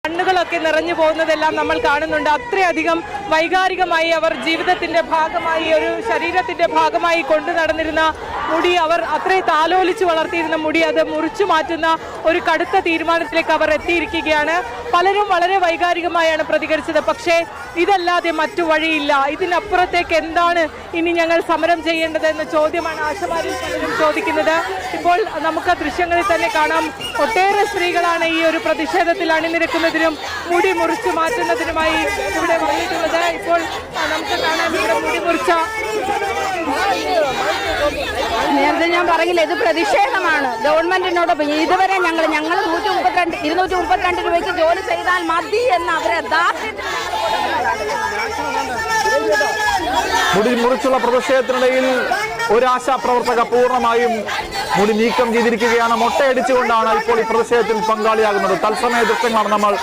കണ്ണുകളൊക്കെ നിറഞ്ഞു പോകുന്നതെല്ലാം നമ്മൾ കാണുന്നുണ്ട്. അത്രയധികം വൈകാരികമായി അവർ ജീവിതത്തിന്റെ ഭാഗമായി, ഒരു ശരീരത്തിന്റെ ഭാഗമായി കൊണ്ടു നടന്നിരുന്ന മുടി, അവർ അത്രയും താലോലിച്ച് വളർത്തിയിരുന്ന മുടി, അത് മുറിച്ചു മാറ്റുന്ന ഒരു കടുത്ത തീരുമാനത്തിലേക്ക് അവർ എത്തിയിരിക്കുകയാണ്. പലരും വളരെ വൈകാരികമായാണ് പ്രതികരിച്ചത്. പക്ഷേ ഇതല്ലാതെ മറ്റു വഴിയില്ല. ഇതിനപ്പുറത്തേക്ക് എന്താണ് ഇനി ഞങ്ങൾ സമരം ചെയ്യേണ്ടത് എന്ന ചോദ്യമാണ് ആശമാരിൽ പലരും ചോദിക്കുന്നത്. ഇപ്പോൾ നമുക്ക് ദൃശ്യങ്ങളിൽ തന്നെ കാണാം, ഒട്ടേറെ സ്ത്രീകളാണ് ഈ ഒരു പ്രതിഷേധത്തിൽ അണിനിരക്കുന്നതിനും മുടി മുറിച്ചു മാറ്റുന്നതിനുമായി ഇവിടെ വന്നിട്ടുള്ളത്. ഇപ്പോൾ നമുക്ക് കാണാം ഇവിടെ മുടി മുറിച്ച. നേരത്തെ ഞാൻ പറഞ്ഞില്ല, ഇത് പ്രതിഷേധമാണ് ഗവൺമെന്റിനോട്. ഇതുവരെ ഞങ്ങൾ 232 രൂപയ്ക്ക് ജോലി ചെയ്താൽ മതി എന്ന് അവരെ മുടി മുറിച്ചുള്ള പ്രതിഷേധത്തിനിടയിൽ ഒരു ആശാപ്രവർത്തക പൂർണ്ണമായും മുടി നീക്കം ചെയ്തിരിക്കുകയാണ്. മൊട്ടയടിച്ചുകൊണ്ടാണ് ഇപ്പോൾ ഈ പ്രതിഷേധത്തിൽ പങ്കാളിയാകുന്നത്. തത്സമയ ദൃശ്യങ്ങളാണ് നമ്മൾ